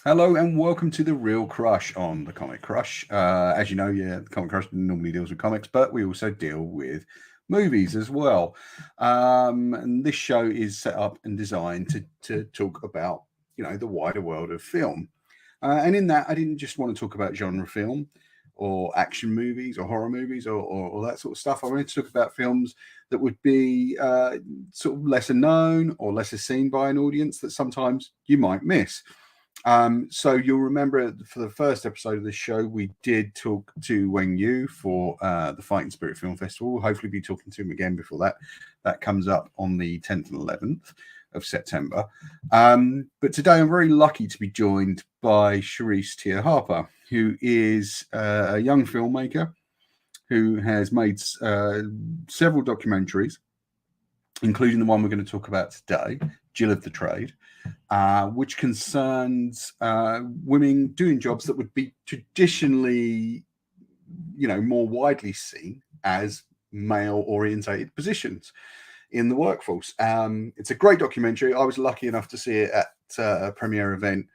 Hello and welcome to the Reel Crush on the Comic Crush. As you know, the Comic Crush normally deals with comics, but we also deal with movies as well. And this show is set up and designed to talk about, the wider world of film. And in that, I didn't just want to talk about genre film or action movies or horror movies or that sort of stuff. I wanted to talk about films that would be sort of lesser known or lesser seen by an audience that sometimes you might miss. So you'll remember for the first episode of this show, we did talk to Weng Yu for the Fighting Spirit Film Festival. We'll hopefully be talking to him again before that comes up on the 10th and 11th of September. But today I'm very lucky to be joined by Charysse Tia Harper, who is a young filmmaker who has made several documentaries, including the one we're going to talk about today, Jill of the Trade, which concerns women doing jobs that would be traditionally, more widely seen as male-orientated positions in the workforce. It's a great documentary. I was lucky enough to see it at a premiere event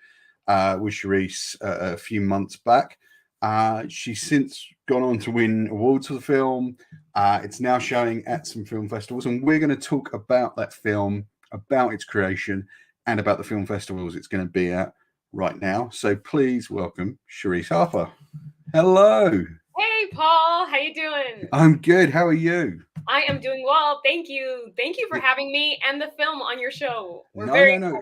with Charysse a few months back. She's since gone on to win awards for the film. It's now showing at some film festivals, and we're going to talk about that film, about its creation, and about the film festivals it's going to be at right now. So please welcome Charysse Harper. Hello. Hey, Paul. How you doing? I'm good. How are you? I am doing well. Thank you. Thank you for having me and the film on your show. No.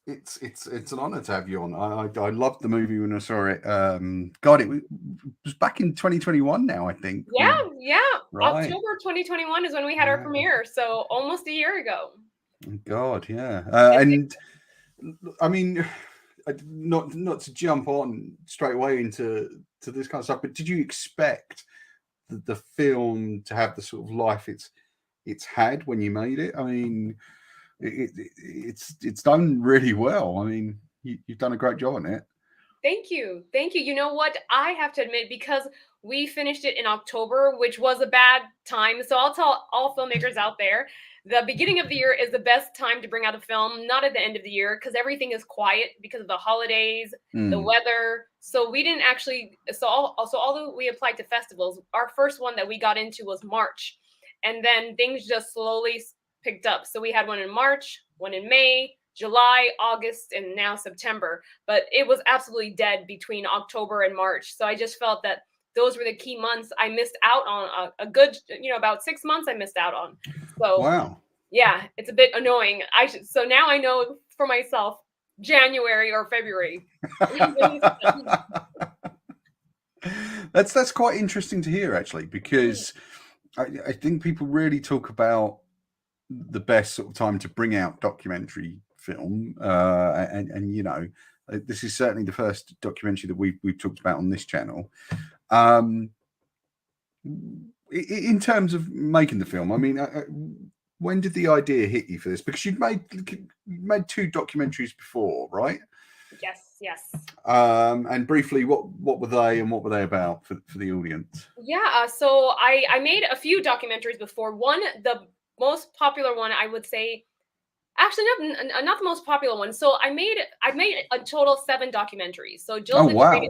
It's an honor to have you on. I loved the movie when I saw it. It was back in 2021 now, I think. Yeah. Right. October 2021 is when we had our premiere, so almost a year ago. God, yeah. And I mean, not to jump on straight away into this kind of stuff, but did you expect the film to have the sort of life it's had when you made it? I mean, it's done really well. I mean, you've done a great job on it. Thank you. You know what? I have to admit, because we finished it in October, which was a bad time. So I'll tell all filmmakers out there, the beginning of the year is the best time to bring out a film, not at the end of the year, because everything is quiet because of the holidays, the weather. So we didn't actually, although we applied to festivals, our first one that we got into was March. And then things just slowly picked up. So we had one in March, one in May, July, August, and now September. But it was absolutely dead between October and March. So I just felt that those were the key months I missed out on. A good, about 6 months I missed out on. So wow. Yeah, it's a bit annoying. So now I know for myself, January or February. That's quite interesting to hear, actually, because I think people really talk about the best sort of time to bring out documentary film, and this is certainly the first documentary that we've talked about on this channel. In terms of making the film, I mean, when did the idea hit you for this? Because you'd made 2 documentaries before, right? Yes. And briefly, what were they and what were they about for the audience? Yeah, so I made a few documentaries before. The most popular one, I would say, actually not the most popular one. So I made a total of 7 documentaries. So Jill wow.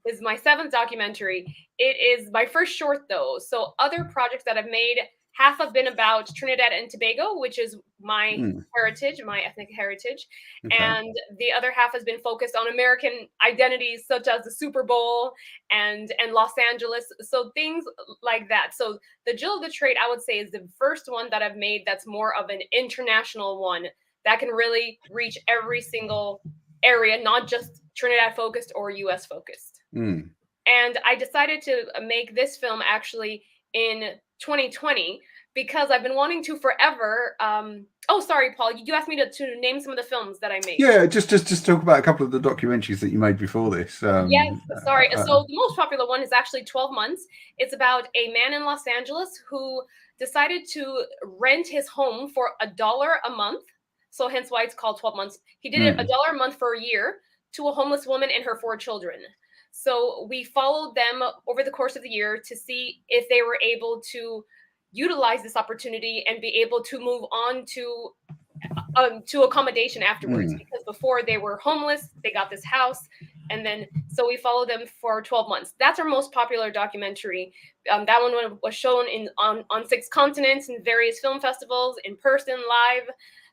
Is my 7th documentary. It is my first short, though. So other projects that I've made, half have been about Trinidad and Tobago, which is my heritage, my ethnic heritage. Okay. And the other half has been focused on American identities, such as the Super Bowl and Los Angeles. So things like that. So the Jill of the Trade, I would say, is the first one that I've made that's more of an international one that can really reach every single area, not just Trinidad focused or US focused. And I decided to make this film actually in 2020 because I've been wanting to forever. Oh, sorry, Paul. You asked me to name some of the films that I made. Yeah, just talk about a couple of the documentaries that you made before this. Yes, sorry. So the most popular one is actually 12 Months. It's about a man in Los Angeles who decided to rent his home for $1 a month. So hence why it's called 12 Months. He did it $1 a month for a year to a homeless woman and her 4 children. So we followed them over the course of the year to see if they were able to utilize this opportunity and be able to move on to to accommodation afterwards, because before they were homeless, they got this house, and then so we followed them for 12 months. That's our most popular documentary. That one was shown on 6 continents in various film festivals, in person, live,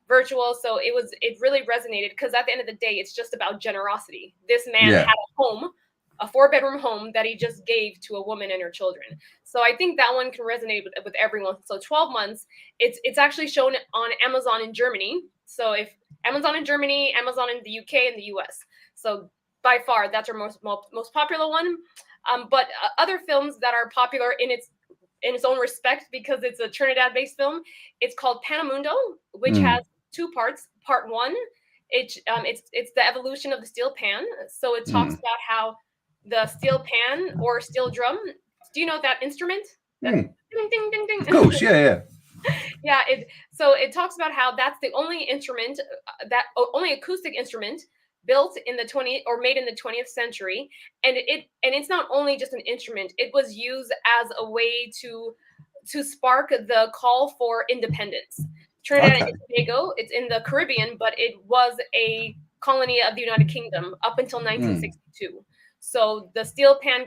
virtual. So it really resonated, because at the end of the day, it's just about generosity. This man had a home, a 4-bedroom home that he just gave to a woman and her children. So I think that one can resonate with everyone. So 12 months, it's actually shown on Amazon in Germany. So if Amazon in Germany, Amazon in the UK, and the US. So by far, that's our most popular one. But other films that are popular in its own respect, because it's a Trinidad-based film, it's called Panamundo, which has 2 parts. Part 1, it's the evolution of the steel pan. So it talks about how the steel pan or steel drum. Do you know that instrument? That ding ding ding ding. Of course, yeah. Yeah. So it talks about how that's the only instrument, that only acoustic instrument built in the 20th or made in the 20th century, and it's not only just an instrument. It was used as a way to spark the call for independence. Trinidad and Tobago, it's in the Caribbean, but it was a colony of the United Kingdom up until 1962. So the steel pan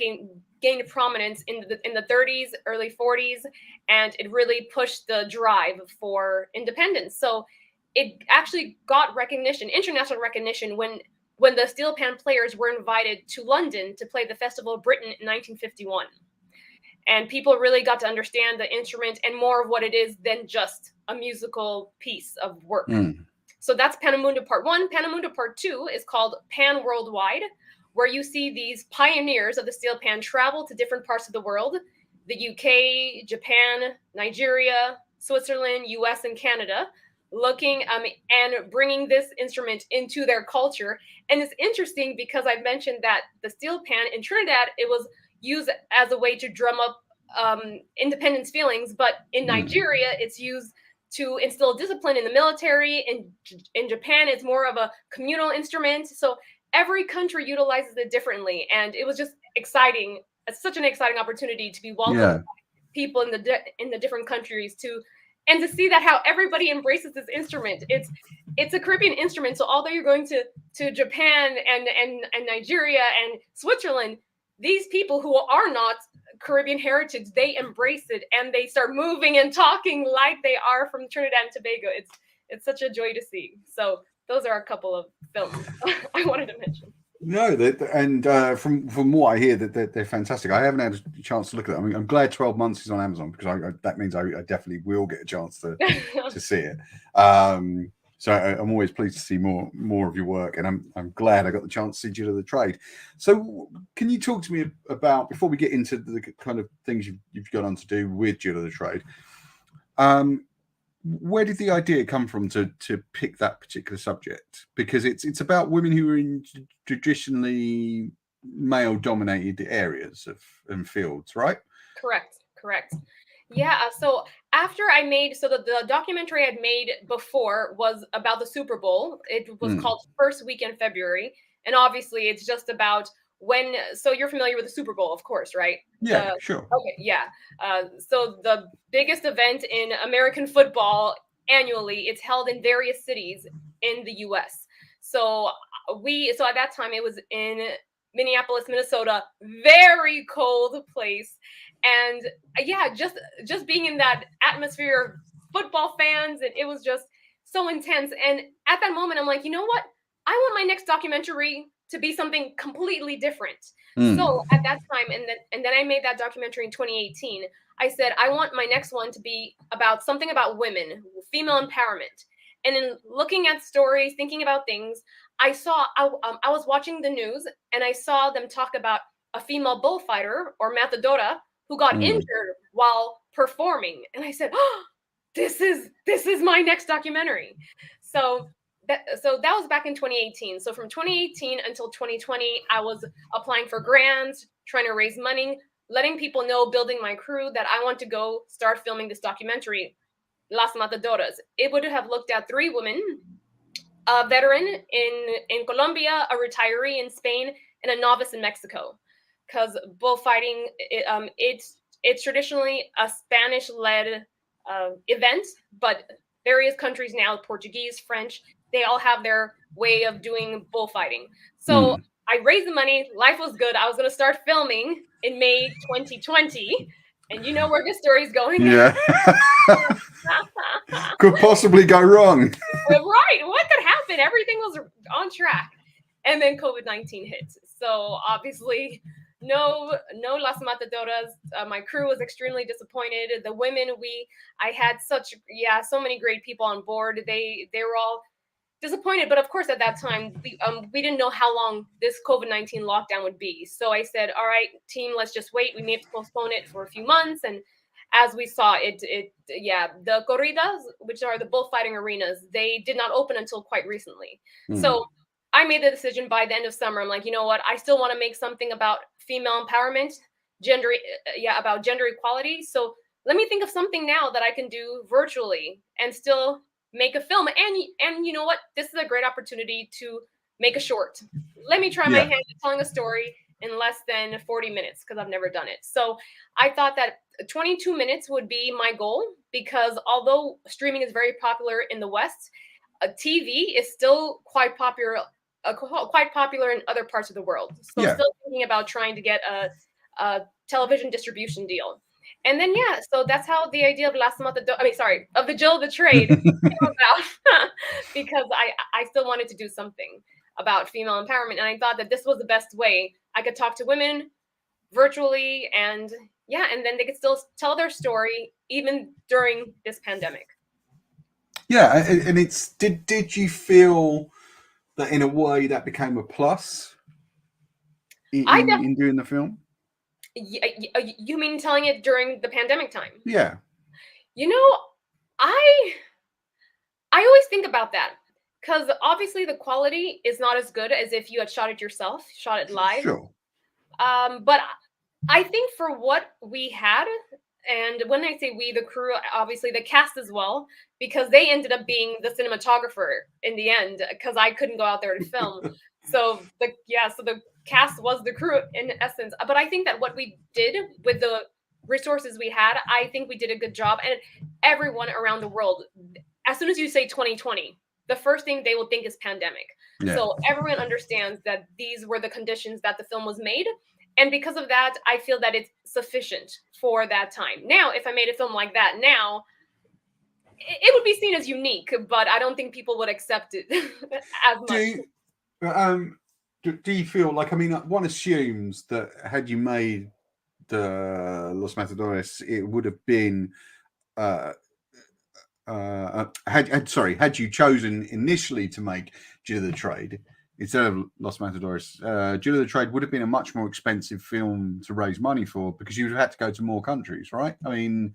gained prominence in the 30s, early 40s, and it really pushed the drive for independence. So it actually got recognition, international recognition, when the steel pan players were invited to London to play the Festival of Britain in 1951. And people really got to understand the instrument and more of what it is than just a musical piece of work. So that's Panamundo Part 1. Panamundo Part 2 is called Pan Worldwide, where you see these pioneers of the steel pan travel to different parts of the world, the UK, Japan, Nigeria, Switzerland, US, and Canada, looking and bringing this instrument into their culture. And it's interesting because I mentioned that the steel pan in Trinidad, it was used as a way to drum up independence feelings, but in Nigeria, it's used to instill discipline in the military. In Japan, it's more of a communal instrument. So every country utilizes it differently, and it was just exciting. It's such an exciting opportunity to be welcomed by people in the different countries and to see that how everybody embraces this instrument. It's a Caribbean instrument, so although you're going to Japan and Nigeria and Switzerland, these people who are not Caribbean heritage, they embrace it and they start moving and talking like they are from Trinidad and Tobago. It's such a joy to see. So those are a couple of films I wanted to mention. No, and from what I hear, that they're fantastic. I haven't had a chance to look at it. I mean, I'm glad 12 months is on Amazon, because that means I definitely will get a chance to see it. So I'm always pleased to see more of your work, and I'm glad I got the chance to see Jill of the Trade. So can you talk to me about, before we get into the kind of things you've gone on to do with Jill of the Trade, where did the idea come from to pick that particular subject? Because it's about women who are in traditionally male-dominated areas and fields, right? Correct. Yeah. So after I made, the documentary I'd made before was about the Super Bowl. It was called First Week in February, and obviously it's just about when. So you're familiar with the Super Bowl, of course, right? Yeah, sure. Okay, yeah. So the biggest event in American football annually, it's held in various cities in the U.S. So at that time it was in Minneapolis, Minnesota, very cold place, and yeah, just being in that atmosphere of football fans, and it was just so intense. And at that moment, I'm like, you know what? I want my next documentary to be something completely different. So at that time, and then I made that documentary in 2018. I said, I want my next one to be about something about women, female empowerment. And in looking at stories, thinking about things, I was watching the news, and I saw them talk about a female bullfighter or matadora who got injured while performing. And I said, oh, this is my next documentary. So that was back in 2018. So from 2018 until 2020, I was applying for grants, trying to raise money, letting people know, building my crew, that I want to go start filming this documentary, Las Matadoras. It would have looked at 3 women, a veteran in Colombia, a retiree in Spain, and a novice in Mexico. Because bullfighting, it's traditionally a Spanish-led event, but various countries now, Portuguese, French, they all have their way of doing bullfighting. So I raised the money. Life was good. I was going to start filming in May 2020. And you know where this story is going. Yeah. Could possibly go wrong. Right. What could happen? Everything was on track. And then COVID-19 hit. So obviously, no Las Matadoras. My crew was extremely disappointed. The women, I had so many great people on board. They were all disappointed, but of course at that time we didn't know how long this COVID-19 lockdown would be. So I said, all right, team, let's just wait. We may have to postpone it for a few months. And as we saw the corridas, which are the bullfighting arenas, they did not open until quite recently. So I made the decision by the end of summer. I'm like, you know what? I still want to make something about female empowerment, about gender equality. So let me think of something now that I can do virtually and still make a film. And you know what? This is a great opportunity to make a short. Let me try my hand at telling a story in less than 40 minutes because I've never done it. So I thought that 22 minutes would be my goal, because although streaming is very popular in the West, TV is still quite popular in other parts of the world. So still thinking about trying to get a television distribution deal. And then, so that's how the idea of of the Jill of the Trade came about, because I still wanted to do something about female empowerment. And I thought that this was the best way I could talk to women virtually, and then they could still tell their story even during this pandemic. Yeah, and did you feel that in a way that became a plus in doing the film? You mean telling it during the pandemic time? Yeah. You know, I always think about that, because obviously the quality is not as good as if you had shot it yourself, shot it live. Sure. But I think for what we had, and when I say we, the crew, obviously the cast as well, because they ended up being the cinematographer in the end, because I couldn't go out there to film. So the cast was the crew in essence. But I think that what we did with the resources we had, I think we did a good job. And everyone around the world, as soon as you say 2020, the first thing they will think is pandemic. Yeah. So everyone understands that these were the conditions that the film was made. And because of that, I feel that it's sufficient for that time. Now, if I made a film like that now, it would be seen as unique, but I don't think people would accept it as much. Do you feel like, I mean, one assumes that had you made the Los Matadores, it would have been, had you chosen initially to make Jill of the Trade instead of Los Matadores, Jill of the Trade would have been a much more expensive film to raise money for, because you would have had to go to more countries, right? I mean,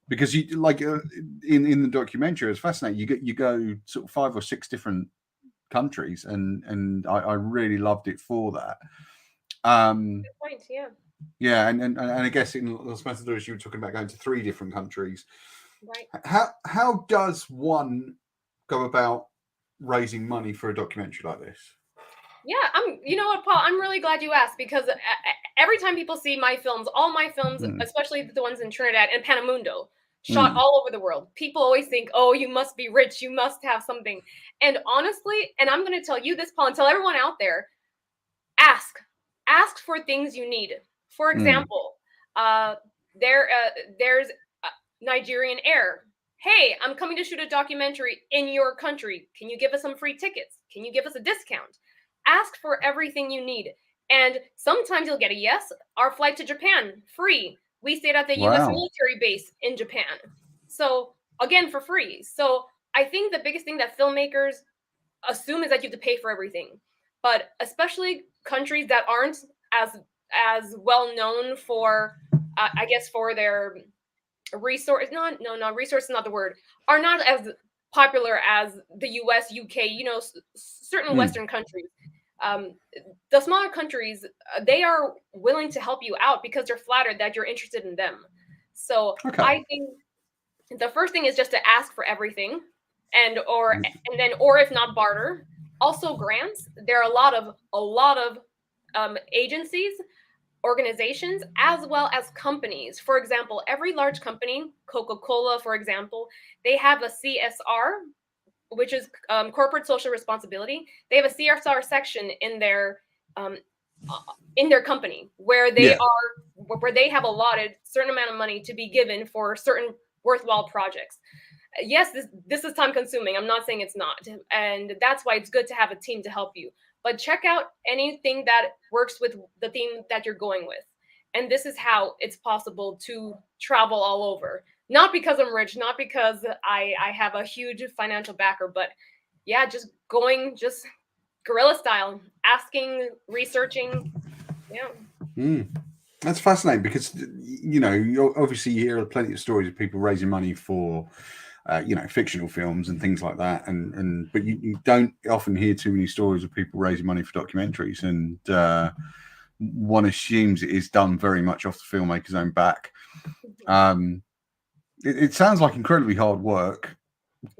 because you like in the documentary, it's fascinating. You go sort of 5 or 6 different countries, and I really loved it for that. Good point, yeah. Yeah, and I guess in Los Matadores you were talking about going to 3 different countries. Right. How does one go about raising money for a documentary like this? Yeah, you know what, Paul, I'm really glad you asked, because every time people see my films, all my films, especially the ones in Trinidad and Panamundo, shot all over the world, people always think, oh, you must be rich, you must have something. And honestly, and I'm going to tell you this, Paul, and tell everyone out there, ask for things you need. For example, there's Nigerian Air. Hey, I'm coming to shoot a documentary in your country. Can you give us some free tickets? Can you give us a discount? Ask for everything you need. And sometimes you'll get a yes. Our flight to Japan, free. We stayed at the U.S. military base in Japan. So again, for free. So I think the biggest thing that filmmakers assume is that you have to pay for everything. But especially countries that aren't as well known for, I guess, for their resource. Resource is not the word. Are not as popular as the U.S., UK, certain Western countries. The smaller countries, they are willing to help you out because they're flattered that you're interested in them. So I think the first thing is just to ask for everything, or if not, barter. Also grants. There are a lot of agencies organizations as well as companies. For example, every large company, Coca-Cola, for example, they have a CSR, which is corporate social responsibility. They have a CSR section um, in their company where they have allotted certain amount of money to be given for certain worthwhile projects. Yes, this is time consuming. I'm not saying it's not. And that's why it's good to have a team to help you. But check out anything that works with the theme that you're going with. And this is how it's possible to travel all over. Not because I'm rich, not because I have a huge financial backer, but yeah, just going, just guerrilla style, asking, researching. Yeah. That's fascinating because, you know, you obviously hear plenty of stories of people raising money for, you know, fictional films and things like that. But you don't often hear too many stories of people raising money for documentaries. And one assumes it is done very much off the filmmaker's own back. It sounds like incredibly hard work.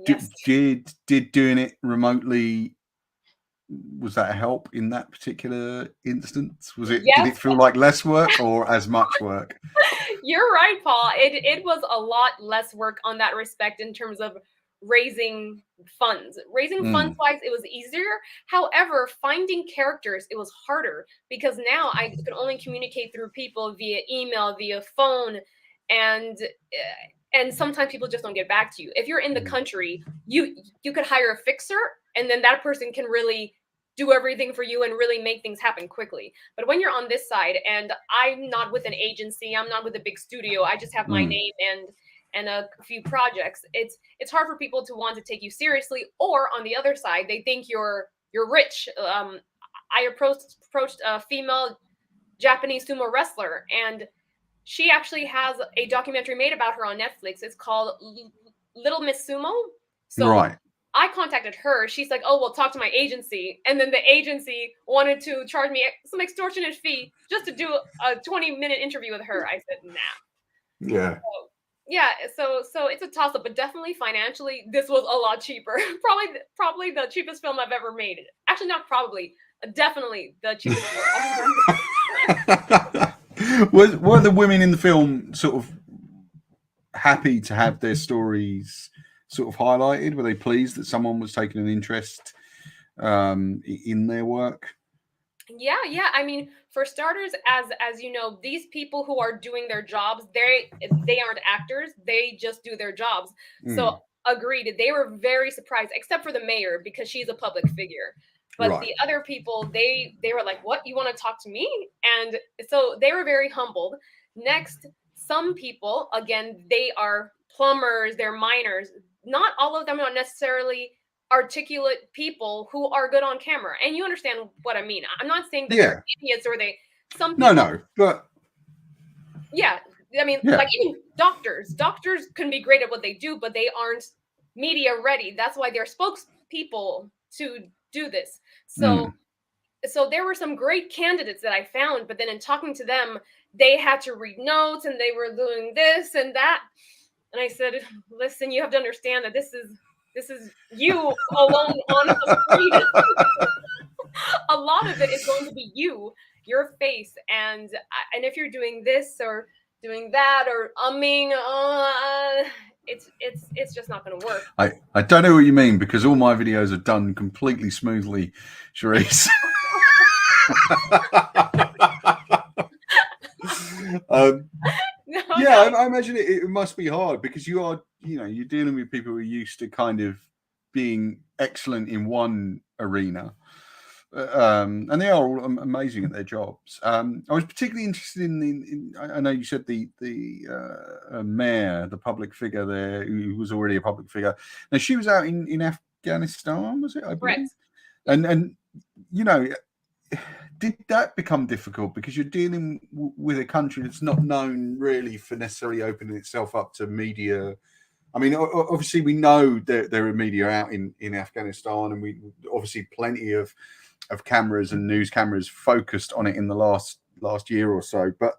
Yes. Did doing it remotely, was that a help in that particular instance? Was it? Yes. Did it feel like less work or as much work? You're right, Paul. It was a lot less work on that respect in terms of raising funds. Raising funds wise, it was easier. However, finding characters, it was harder because now I could only communicate through people via email, via phone, and sometimes people just don't get back to you. If you're in the country, you could hire a fixer, and then that person can really do everything for you and really make things happen quickly. But when you're on this side, and I'm not with an agency, I'm not with a big studio, I just have my name and a few projects. It's hard for people to want to take you seriously. Or on the other side, they think you're rich. I approached a female Japanese sumo wrestler, and she actually has a documentary made about her on Netflix. It's called Little Miss Sumo. So Right. I contacted her. She's like, "Oh, well, talk to my agency." And then the agency wanted to charge me some extortionate fee just to do a 20-minute interview with her. I said, "Nah." Yeah. So, yeah. So it's a toss up, but definitely financially, this was a lot cheaper. Probably the cheapest film I've ever made. Actually, not probably. Definitely the cheapest film I've ever made. Were the women in the film sort of happy to have their stories sort of highlighted? Were they pleased that someone was taking an interest in their work? Yeah. I mean, for starters, as you know, these people who are doing their jobs, they aren't actors. They just do their jobs. So agreed. They were very surprised, except for the mayor because she's a public figure. But the other people, they were like, "What? You want to talk to me?" And so they were very humbled. Next, some people, again, they are plumbers, they're miners. Not all of them are necessarily articulate people who are good on camera. And you understand what I mean. I'm not saying that they're idiots or some people. No, but yeah, I mean, like even doctors can be great at what they do, but they aren't media ready. That's why they're spokespeople to do this. So there were some great candidates that I found, but then in talking to them, they had to read notes and they were doing this and that. And I said, "Listen, you have to understand that this is you alone on the screen." A lot of it is going to be your face, and if you're doing this or doing that or it's just not going to work. I don't know what you mean because all my videos are done completely smoothly, Charysse. I imagine it must be hard because you are, you know, you're dealing with people who are used to kind of being excellent in one arena, and they are all amazing at their jobs. I was particularly interested in I know you said the mayor, the public figure there, who was already a public figure. Now she was out in Afghanistan, was it? I believe. Right. And you know, did that become difficult because you're dealing with a country that's not known really for necessarily opening itself up to media? I mean, obviously we know there are media out in Afghanistan, and we obviously plenty of cameras and news cameras focused on it in the last year or so. But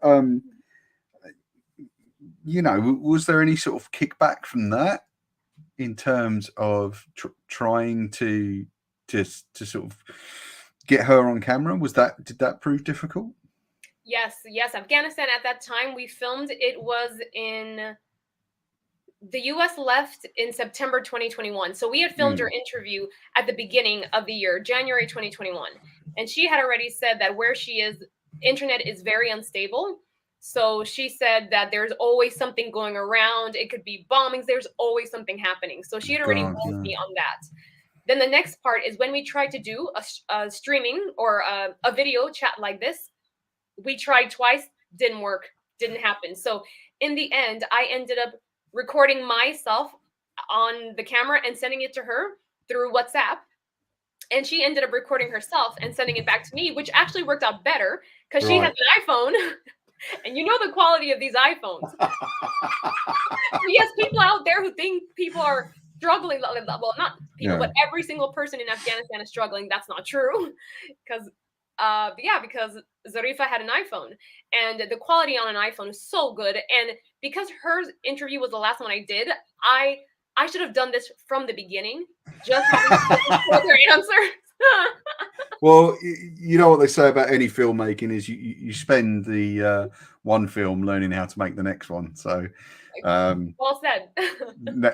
you know, was there any sort of kickback from that in terms of trying to sort of get her on camera? Did that prove difficult? Yes, yes, Afghanistan at that time we filmed. It was in the US left in September 2021. So we had filmed her interview at the beginning of the year, January 2021. And she had already said that where she is, internet is very unstable. So she said that there's always something going around. It could be bombings. There's always something happening. So she had already warned me on that. Then the next part is when we tried to do a streaming or a video chat like this, we tried twice, didn't work, didn't happen. So in the end, I ended up recording myself on the camera and sending it to her through WhatsApp. And she ended up recording herself and sending it back to me, which actually worked out better because she has an iPhone. And you know the quality of these iPhones. Yes, people out there who think people are struggling. Well, not people, but every single person in Afghanistan is struggling. That's not true. Because because Zarifa had an iPhone and the quality on an iPhone is so good. And because her interview was the last one I did, I should have done this from the beginning, just having their answers. Well, you know what they say about any filmmaking is you spend the one film learning how to make the next one. So, well said.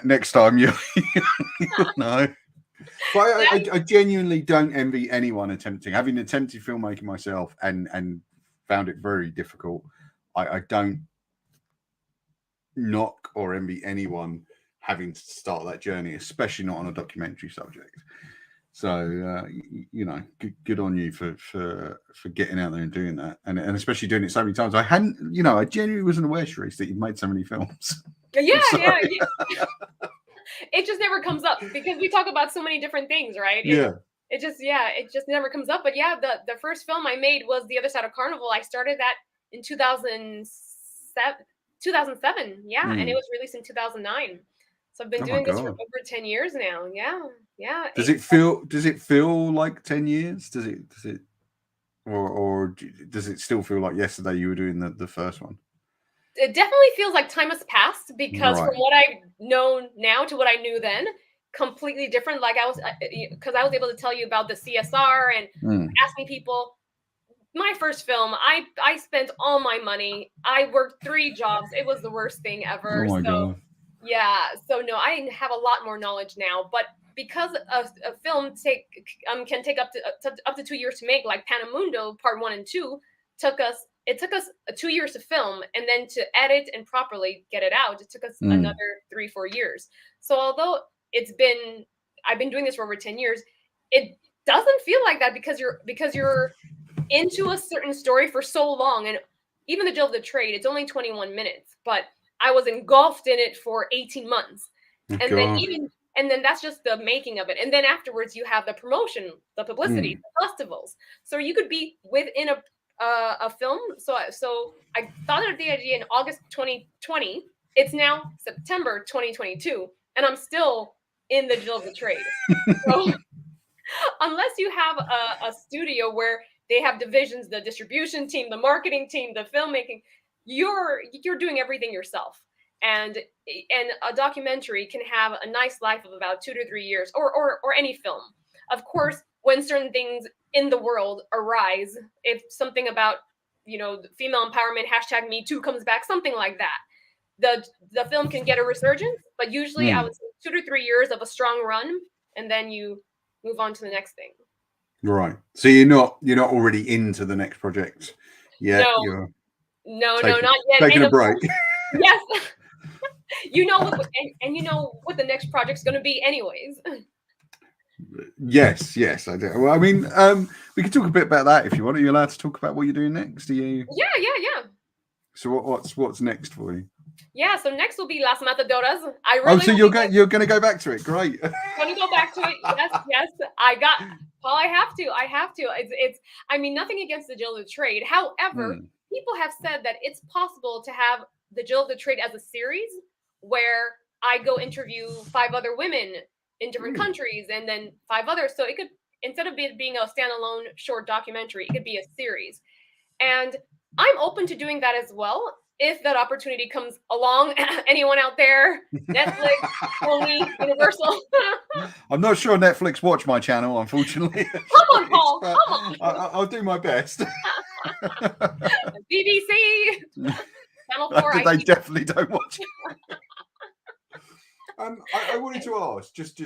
Next time you know. But I genuinely don't envy anyone attempting. Having attempted filmmaking myself and found it very difficult, I don't knock or envy anyone having to start that journey, especially not on a documentary subject. So you know, good on you for getting out there and doing that, and especially doing it so many times. I genuinely wasn't aware, Charysse, that you've made so many films. Yeah. It just never comes up because we talk about so many different things, right? It just never comes up. But yeah, the first film I made was The Other Side of Carnival. I started that in 2007. Yeah, and it was released in 2009. So I've been doing this for over 10 years now. Yeah. Does it feel like 10 years? Does it or does it still feel like yesterday you were doing the first one? It definitely feels like time has passed because from what I know now to what I knew then, completely different. Like I was able to tell you about the CSR and asking people. My first film, I spent all my money. I worked 3 jobs. It was the worst thing ever. Oh my God. Yeah. So no, I have a lot more knowledge now. But because a film can take up to 2 years to make, like Panamundo Part 1 and 2 it took us 2 years to film, and then to edit and properly get it out, it took us another 3-4 years. So although I've been doing this for over 10 years, it doesn't feel like that because you're into a certain story for so long. And even The Jill of the Trade, it's only 21 minutes, but I was engulfed in it for 18 months. And then that's just the making of it. And then afterwards you have the promotion, the publicity, the festivals. So you could be within a film. So I thought of the idea in August 2020. It's now September 2022, and I'm still in The Jill of the Trade. So unless you have a studio where they have divisions, the distribution team, the marketing team, the filmmaking, you're doing everything yourself. And a documentary can have a nice life of about 2 to 3 years, or any film. Of course, when certain things in the world arise, if something about female empowerment, #MeToo comes back, something like that, the film can get a resurgence. But usually, I would say 2 to 3 years of a strong run, and then you move on to the next thing. Right. So you're not already into the next project yet. No, not yet. Taking a break. Yes. You know what the next project's going to be, anyways. Yes, I do. Well, I mean, we can talk a bit about that if you want. Are you allowed to talk about what you're doing next? Are you? Yeah. So what's next for you? Yeah, so next will be Las Matadoras. So you're going to go back to it? Great. I'm going to go back to it. Yes. I have to. It's. I mean, nothing against The Jill of the Trade. However, people have said that it's possible to have The Jill of the Trade as a series where I go interview 5 other women in different countries, and then 5 others. So it could, instead of being a standalone short documentary, it could be a series. And I'm open to doing that as well if that opportunity comes along. Anyone out there? Netflix, Sony, Universal. I'm not sure Netflix watch my channel, unfortunately. Come on, Paul. Come on. I'll do my best. BBC, Channel 4. They definitely don't watch it. I wanted to ask, just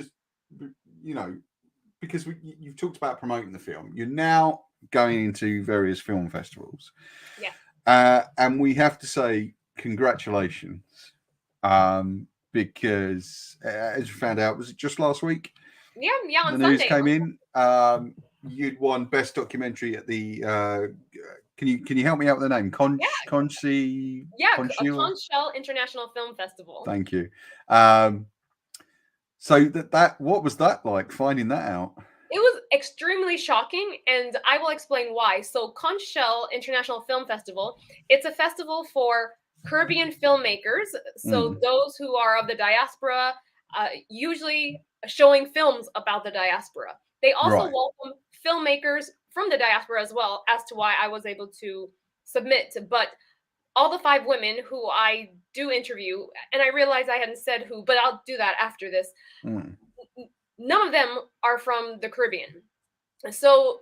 because you've talked about promoting the film. You're now going into various film festivals. Yeah. And we have to say congratulations. Because as we found out, was it just last week? Yeah, on the news Sunday. came in. You'd won Best Documentary at the can you help me out with the name? Conchil International Film Festival. Thank you. So that what was that like, finding that out? It was extremely shocking, and I will explain why. So Conchil International Film Festival, it's a festival for Caribbean filmmakers. So those who are of the diaspora, usually showing films about the diaspora. They also welcome filmmakers from the diaspora as well, as to why I was able to submit. But all the 5 women who I do interview, and I realize I hadn't said who, but I'll do that after this. None of them are from the Caribbean. So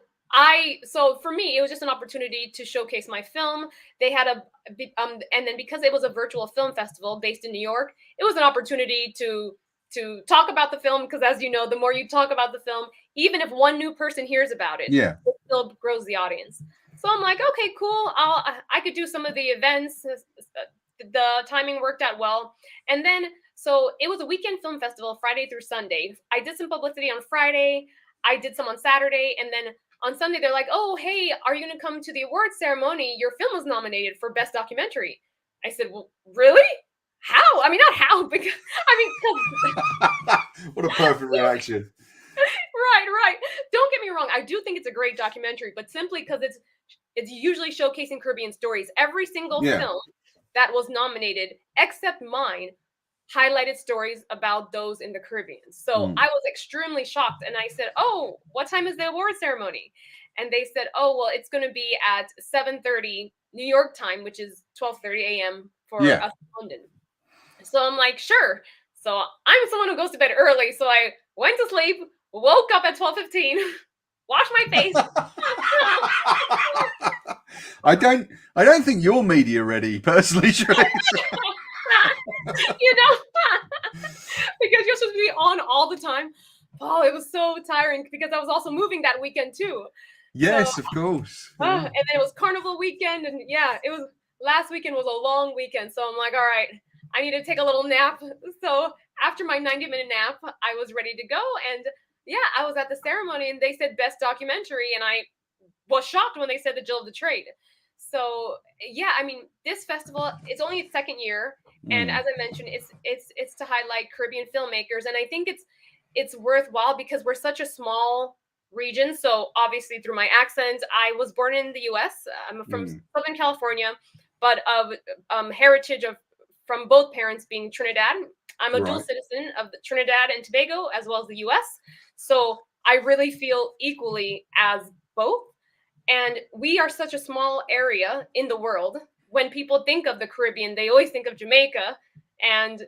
for me, it was just an opportunity to showcase my film. They had and then because it was a virtual film festival based in New York, it was an opportunity to talk about the film, because as you know, the more you talk about the film, even if one new person hears about it, it still grows the audience. So I'm like, okay, cool. I could do some of the events. The timing worked out well. And then, so it was a weekend film festival, Friday through Sunday. I did some publicity on Friday. I did some on Saturday. And then on Sunday, they're like, oh, hey, are you going to come to the awards ceremony? Your film was nominated for Best Documentary. I said, well, really? How? I mean, not how, because, what a perfect reaction. Right. Don't get me wrong. I do think it's a great documentary, but simply because it's usually showcasing Caribbean stories. Every single film that was nominated, except mine, highlighted stories about those in the Caribbean. So I was extremely shocked, and I said, oh, what time is the award ceremony? And they said, oh, well, it's going to be at 7:30 New York time, which is 12:30 a.m. for us in London. So I'm like, sure. So I'm someone who goes to bed early, so I went to sleep, woke up at 12:15, washed my face. I don't think you're media ready, personally, Charysse. Because you're supposed to be on all the time. Oh, it was so tiring, because I was also moving that weekend too. Yes, of course. And then it was Carnival weekend, and last weekend was a long weekend. So I'm like, all right, I need to take a little nap. So after my 90-minute nap, I was ready to go. And I was at the ceremony, and they said Best Documentary, and I was shocked when they said The Jill of the Trade. So I mean, this festival, it's only its second year, and as I mentioned, it's to highlight Caribbean filmmakers, and I think it's worthwhile because we're such a small region. So obviously, through my accent, I was born in the U.S. I'm from Southern California, but of heritage from both parents being Trinidad. I'm a dual citizen of Trinidad and Tobago as well as the U.S. So I really feel equally as both. And we are such a small area in the world. When people think of the Caribbean, they always think of Jamaica and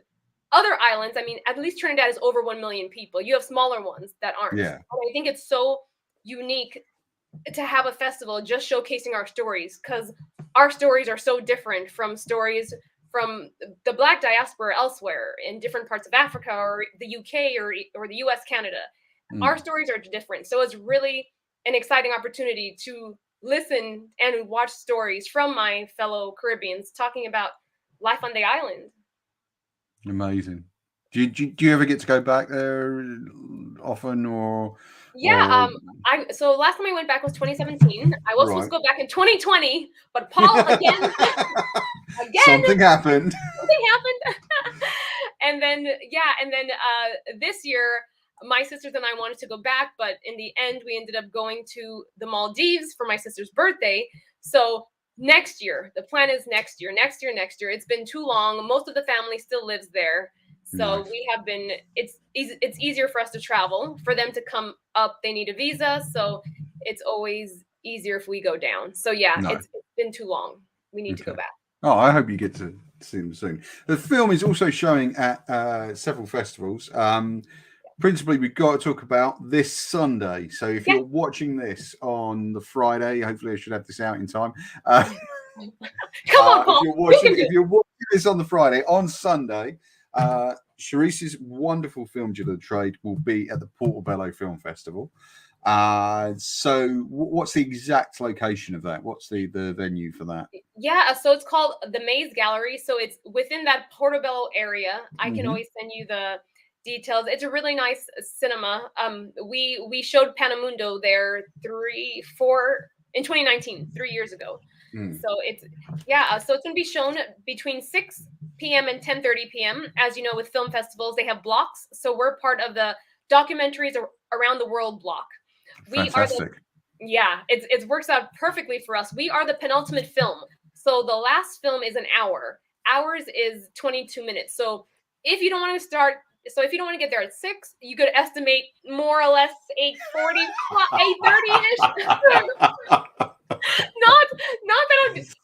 other islands. I mean, at least Trinidad is over 1 million people. You have smaller ones that aren't. Yeah. And I think it's so unique to have a festival just showcasing our stories, because our stories are so different from stories from the Black diaspora elsewhere in different parts of Africa or the UK or the US, Canada. Our stories are different. So it's really an exciting opportunity to listen and watch stories from my fellow Caribbeans talking about life on the island. Amazing. Do you ever get to go back there often, or? So last time I went back was 2017. I was supposed to go back in 2020, but Paul again something happened. And then this year my sisters and I wanted to go back, but in the end we ended up going to the Maldives for my sister's birthday. So next year, the plan is next year. It's been too long. Most of the family still lives there. So nice. We have been, it's easier for us to travel. For them to come up, they need a visa. So it's always easier if we go down. So it's been too long. We need to go back. Oh, I hope you get to see them soon. The film is also showing at several festivals. principally, we've got to talk about this Sunday. So if you're watching this on the Friday, hopefully I should have this out in time. Come on, Paul. If you're watching this on the Friday, on Sunday, Charysse's wonderful film Jill of the Trade will be at the Portabello Film Festival. So what's the exact location of that? What's the venue for that? Yeah, so it's called the Maze Gallery. So it's within that Portabello area. I can always send you the details. It's a really nice cinema. We showed Panamundo there in 2019, 3 years ago. So it's so it's going to be shown between 6 p.m. and 10:30 p.m. As you know, with film festivals, they have blocks. So we're part of the documentaries around the world block. Fantastic. It works out perfectly for us. We are the penultimate film. So the last film is an hour. Ours is 22 minutes. So if you don't want to get there at 6, you could estimate more or less 8:40, 8:30-ish.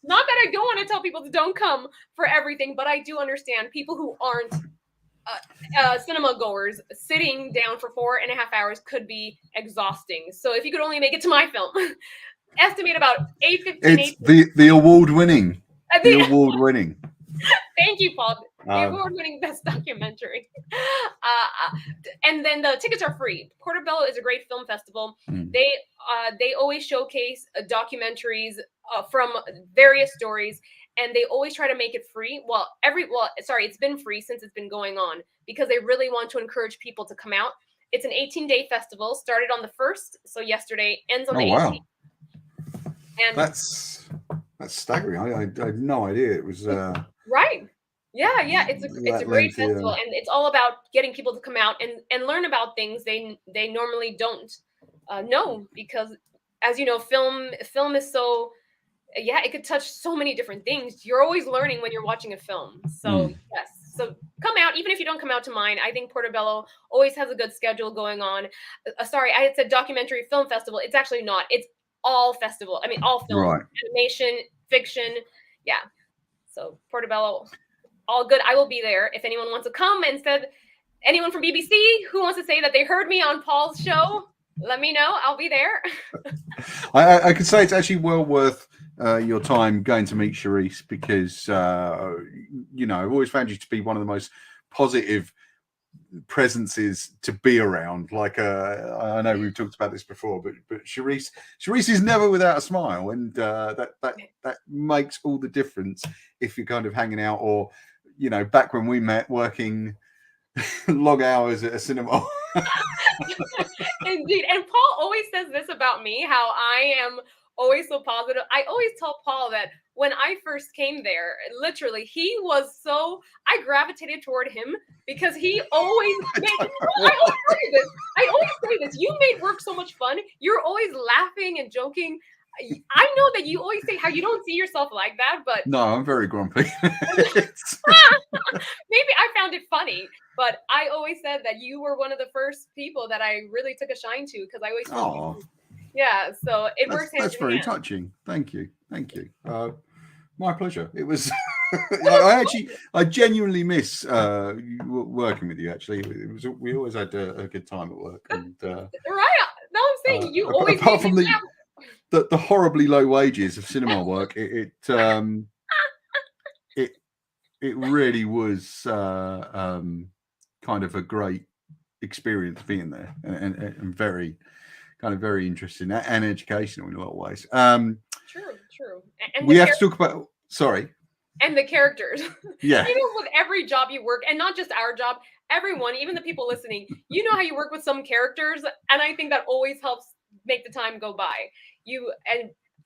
Not that I don't want to tell people to don't come for everything, but I do understand people who aren't cinema goers sitting down for 4.5 hours could be exhausting. So if you could only make it to my film, estimate about 8:15. It's the award-winning. The award-winning. Thank you, Paul. The award-winning best documentary. And then the tickets are free. Portabello is a great film festival. They always showcase documentaries from various stories, and they always try to make it free. It's been free since it's been going on because they really want to encourage people to come out. It's an 18-day festival. Started on the 1st, so yesterday, ends on the 18th. Wow. And that's staggering. I had no idea it was right. Yeah. It's a great festival, and it's all about getting people to come out and learn about things they normally don't know, because, as you know, film is so it could touch so many different things. You're always learning when you're watching a film. So yes, so come out. Even if you don't come out to mine, I think Portabello always has a good schedule going on. Sorry, I had said documentary film festival. It's actually not. It's all festival. I mean, all film, animation, fiction. Yeah. So Portabello, all good. I will be there. If anyone wants to come, instead, anyone from BBC who wants to say that they heard me on Paul's show, let me know. I'll be there. I could say it's actually well worth your time going to meet Charysse, because I've always found you to be one of the most positive presences to be around. Like I know we've talked about this before, but Charysse is never without a smile, and that makes all the difference if you're kind of hanging out, or back when we met working long hours at a cinema. Indeed. And Paul always says this about me, how I am always so positive. I always tell Paul that when I first came there, literally, I gravitated toward him because he always I always say this. You made work so much fun. You're always laughing and joking. I know that you always say how you don't see yourself like that, but no, I'm very grumpy. Maybe I found it funny, but I always said that you were one of the first people that I really took a shine to, because I always told so it works. That's very touching. Thank you. My pleasure. It was. I genuinely miss working with you. Actually, we always had a good time at work. And right. No, I'm saying you always. Apart from the horribly low wages of cinema work, it really was kind of a great experience being there, and very interesting and educational in a lot of ways. True. And we have to talk about. Sorry. And the characters. Yeah. With every job you work, and not just our job, everyone, even the people listening, how you work with some characters, and I think that always helps make the time go by.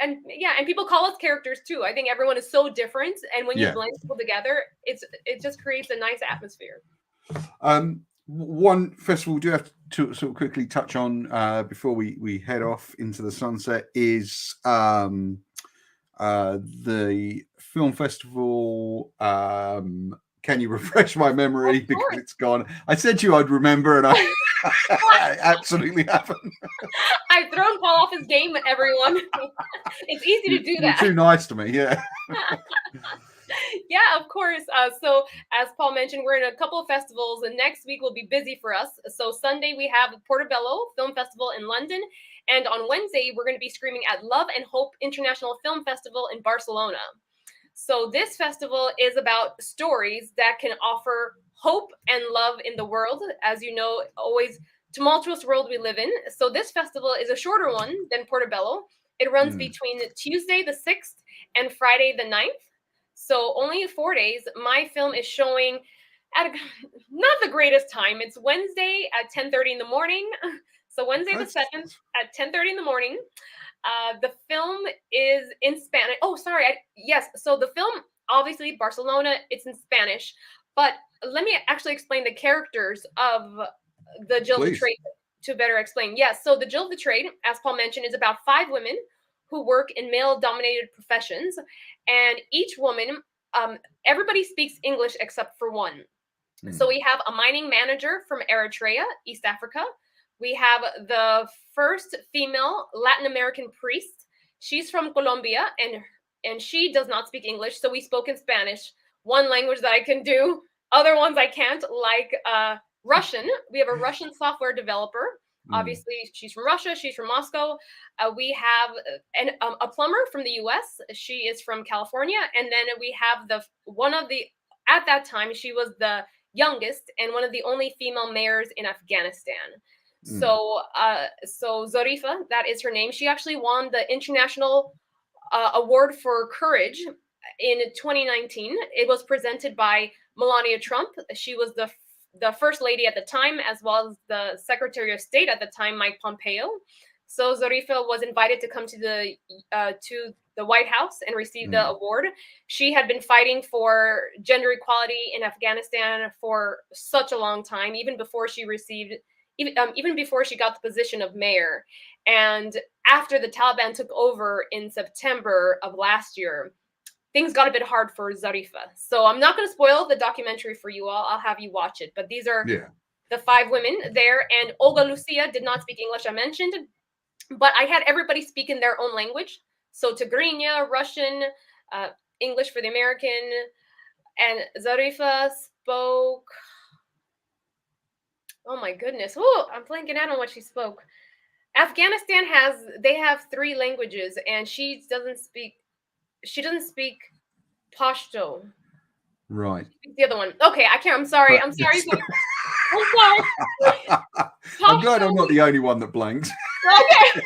And people call us characters too. I think everyone is so different, and when you blend people together, it just creates a nice atmosphere. One festival we do have to sort of quickly touch on before we head off into the sunset is the film festival. Can you refresh my memory, because it's gone? I said to you I'd remember, and I absolutely haven't. I've thrown Paul off his game, everyone. It's easy to do that. You're too nice to me, yeah. Yeah, of course. So as Paul mentioned, we're in a couple of festivals, and next week will be busy for us. So Sunday we have Portabello Film Festival in London, and on Wednesday we're going to be screaming at Love and Hope International Film Festival in Barcelona. So this festival is about stories that can offer hope and love in the world. As you know, always tumultuous world we live in. So this festival is a shorter one than Portabello. It runs between Tuesday the 6th and Friday the 9th. So only 4 days. My film is showing at not the greatest time. It's Wednesday at 10:30 in the morning. So Wednesday the 7th at 10:30 in the morning. The film is in Spanish. Oh, sorry. Yes. So the film, obviously, Barcelona, it's in Spanish. But let me actually explain the characters of the Jill of the Trade to better explain. Yes. So the Jill of the Trade, as Paul mentioned, is about 5 women who work in male-dominated professions. And each woman, everybody speaks English except for one. So we have a mining manager from Eritrea, East Africa. We have the first female Latin American priest. She's from Colombia, and she does not speak English, so we spoke in Spanish, one language that I can do. Other ones I can't, like Russian. We have a Russian software developer. Obviously, she's from Russia. She's from Moscow. We have a plumber from the U.S. She is from California. And then we have at that time, she was the youngest and one of the only female mayors in Afghanistan. So Zarifa, that is her name. She actually won the International Award for Courage in 2019. It was presented by Melania Trump. She was the first lady at the time, as well as the Secretary of State at the time, Mike Pompeo. So Zarifa was invited to come to the White House and receive the award. She had been fighting for gender equality in Afghanistan for such a long time, even before she got the position of mayor. And after the Taliban took over in September of last year, things got a bit hard for Zarifa. So I'm not going to spoil the documentary for you all. I'll have you watch it. But these are the 5 women there. And Olga Lucia did not speak English, I mentioned. But I had everybody speak in their own language. So Tigrinya, Russian, English for the American. And Zarifa spoke... Oh my goodness. Oh, I'm blanking out on what she spoke. Afghanistan they have 3 languages, and she doesn't speak Pashto. Right. The other one. Okay, I'm sorry. I'm sorry. I'm glad I'm not the only one that blanked. Okay.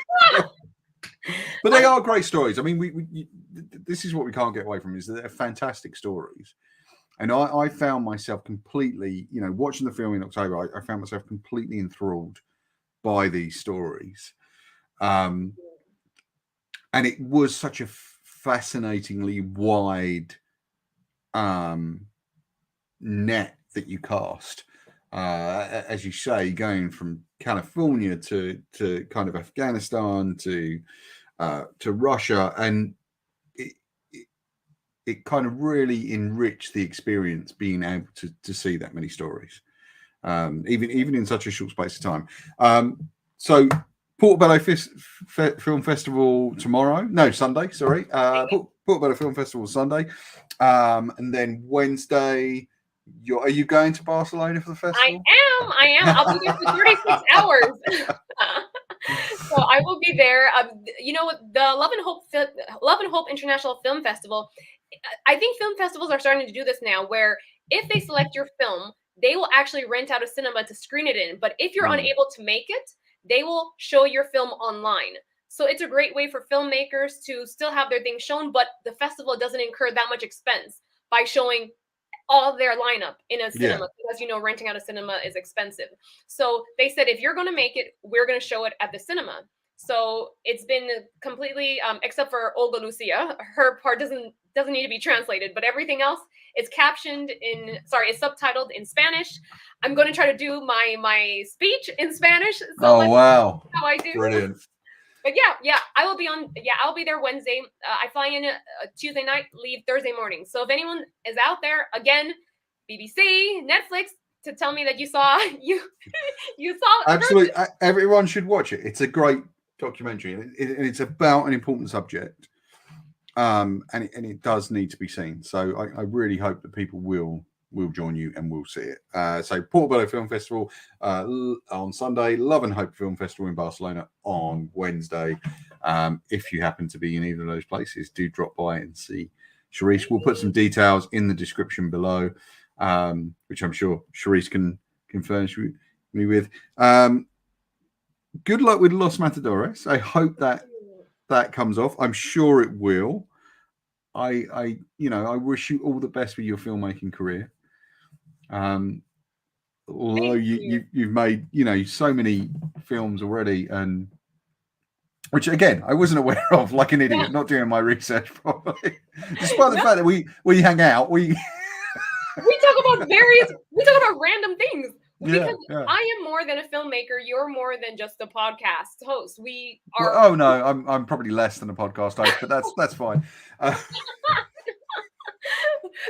But they are great stories. I mean, this is what we can't get away from, is that they're fantastic stories. And I found myself completely, watching the film in October, I found myself completely enthralled by these stories. And it was such a fascinatingly wide net that you cast. As you say, going from California to kind of Afghanistan to Russia, and it kind of really enriched the experience being able to see that many stories, even in such a short space of time. So Portabello Film Festival Sunday, sorry. Portabello Film Festival Sunday. And then Wednesday, are you going to Barcelona for the festival? I am. I'll be there for 36 hours. So I will be there. The Love and Hope International Film Festival, I think film festivals are starting to do this now, where if they select your film, they will actually rent out a cinema to screen it in. But if you're unable to make it, they will show your film online. So it's a great way for filmmakers to still have their things shown, but the festival doesn't incur that much expense by showing all their lineup in a cinema, because renting out a cinema is expensive. So they said, if you're going to make it, we're going to show it at the cinema. So it's been completely, except for Olga Lucia, her part doesn't need to be translated, but everything else is it's subtitled in Spanish. I'm going to try to do my speech in Spanish. So wow. How I do. Brilliant. But I'll be there Wednesday. I fly in Tuesday night, leave Thursday morning. So if anyone is out there, again, BBC, Netflix, to tell me that you saw you saw. Absolutely, everyone should watch it. It's a great documentary, and it's about an important subject. and it does need to be seen. So I really hope that people will join you and will see it. So Portabello Film Festival on Sunday, Love and Hope Film Festival in Barcelona on Wednesday. If you happen to be in either of those places, do drop by and see Charysse. We'll put some details in the description below, which I'm sure Charysse can furnish me with. Good luck with Los Matadores. I hope that comes off. I'm sure it will. I wish you all the best with your filmmaking career. Although you've made so many films already, and which again I wasn't aware of, like an idiot, not doing my research properly. Despite the fact that we hang out, we talk about random things. Because I am more than a filmmaker, you're more than just a podcast host. We are. Well, oh no, I'm probably less than a podcast host, but that's fine.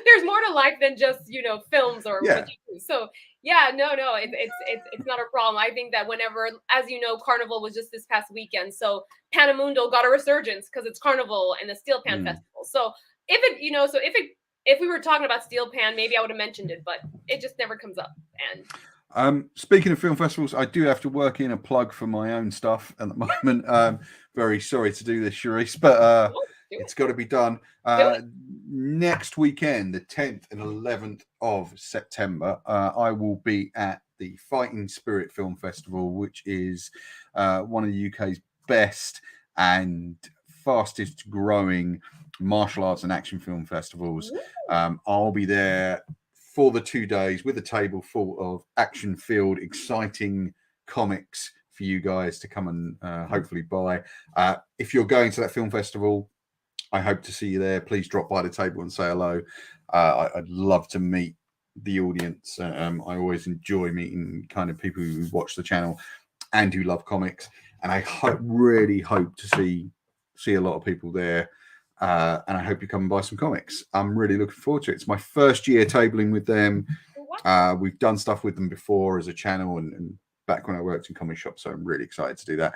There's more to life than just films or what you do. So no, it's not a problem. I think that whenever, as you know, Carnival was just this past weekend, so Panamundo got a resurgence because it's Carnival and the Steel Pan Festival. So if we were talking about Steel Pan, maybe I would have mentioned it, but it just never comes up. And speaking of film festivals, I do have to work in a plug for my own stuff at the moment. Very sorry to do this, Charysse, but it's got to be done. Next weekend, the 10th and 11th of September, I will be at the Fighting Spirit Film Festival, which is one of the UK's best and fastest growing martial arts and action film festivals. I'll be there for the 2 days with a table full of action-filled, exciting comics for you guys to come and hopefully buy. If you're going to that film festival, I hope to see you there. Please drop by the table and say hello. I'd love to meet the audience. I always enjoy meeting kind of people who watch the channel and who love comics. And I really hope to see a lot of people there. And I hope you come and buy some comics. I'm really looking forward to it. It's my first year tabling with them. We've done stuff with them before as a channel and back when I worked in comic shops. So I'm really excited to do that.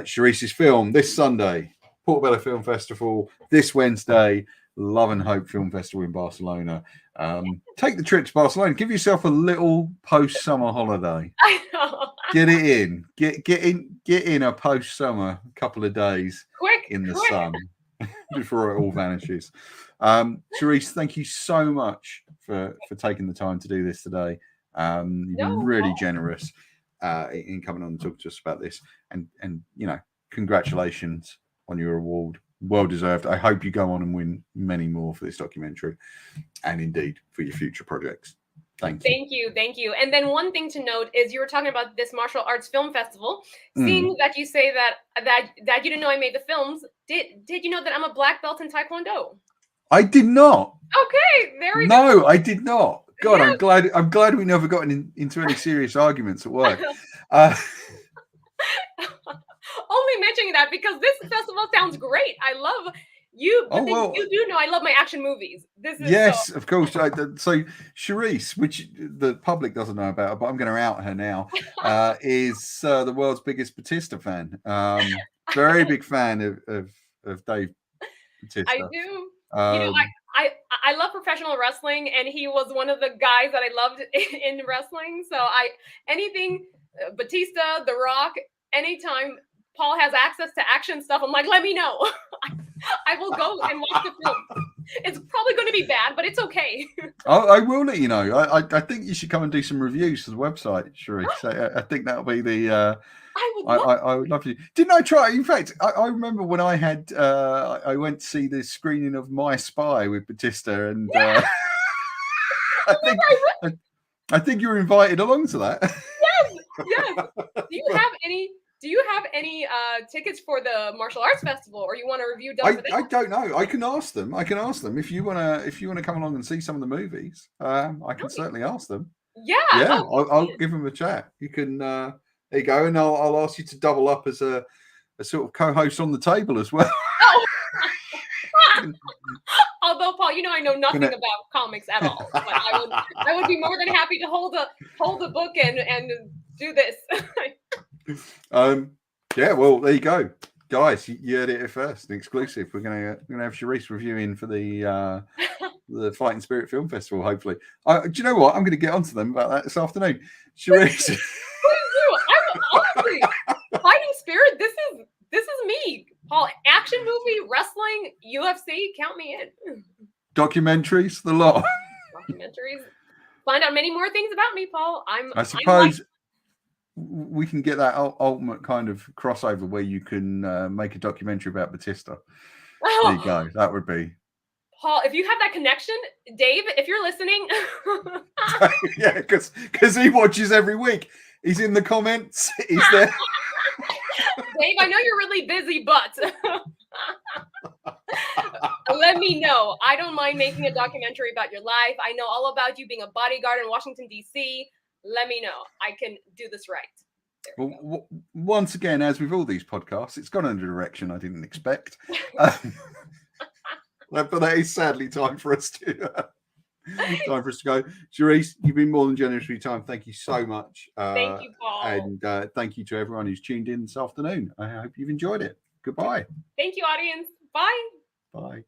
Charysse's film this Sunday, Portabello Film Festival this Wednesday, Love and Hope Film Festival in Barcelona. Take the trip to Barcelona. Give yourself a little post-summer holiday. I know. Get it in. Get in a post-summer couple of days in the sun before it all vanishes. Charysse, thank you so much for taking the time to do this today. You've been really generous in coming on and talking to us about this. And congratulations on your award. Well deserved. I hope you go on and win many more for this documentary and indeed for your future projects. Thank you. Thank you. And then one thing to note is you were talking about this martial arts film festival. Seeing that you say that you didn't know I made the films, did you know that I'm a black belt in Taekwondo? I did not. Okay, there we go. No, I did not. God, yes. I'm glad we never got into any serious arguments at work. Only mentioning that because this festival sounds great. I love you. You do know I love my action movies. Yes, of course. So Charysse, which the public doesn't know about, but I'm going to out her now, is the world's biggest Batista fan. Very big fan of Dave Batista. I do. I love professional wrestling, and he was one of the guys that I loved in wrestling. So anything Batista, The Rock, anytime Paul has access to action stuff, I'm like, let me know. I will go and watch the film. It's probably going to be bad, but it's okay. I will let you know. I think you should come and do some reviews for the website, Charysse. I think that'll be the. I would love to. Didn't I try? In fact, I remember when I had I went to see the screening of My Spy with Batista, and I think you were invited along to that. Yes. Do you have any tickets for the martial arts festival, or you want a review done for this? I don't know. I can ask them. If you wanna come along and see some of the movies, I can certainly ask them. Yeah. I'll give them a chat. You can. There you go, and I'll ask you to double up as a sort of co-host on the table as well. Oh. Although, Paul, I know nothing about comics at all, but I would be more than happy to hold the book and do this. Well, there you go. Guys, you heard it here first, an exclusive. We're gonna have Charysse reviewing for the Fighting Spirit Film Festival. Hopefully, do you know what? I'm going to get onto them about that this afternoon. Charysse, Please do. I'm honestly Fighting Spirit. This is me, Paul. Action movie, wrestling, UFC. Count me in. documentaries, the lot. Documentaries. Find out many more things about me, Paul. I suppose we can get that ultimate kind of crossover where you can make a documentary about Batista. There you go. That would be. Paul, if you have that connection, Dave, if you're listening. Yeah, because he watches every week. He's in the comments. He's there. Dave, I know you're really busy, but let me know. I don't mind making a documentary about your life. I know all about you being a bodyguard in Washington, D.C. Let me know. I can do this right. Well, once again, as with all these podcasts, it's gone in a direction I didn't expect. But that is sadly time for us to go. Charysse, you've been more than generous with your time. Thank you so much. Thank you, Paul. And thank you to everyone who's tuned in this afternoon. I hope you've enjoyed it. Goodbye. Thank you, audience. Bye. Bye.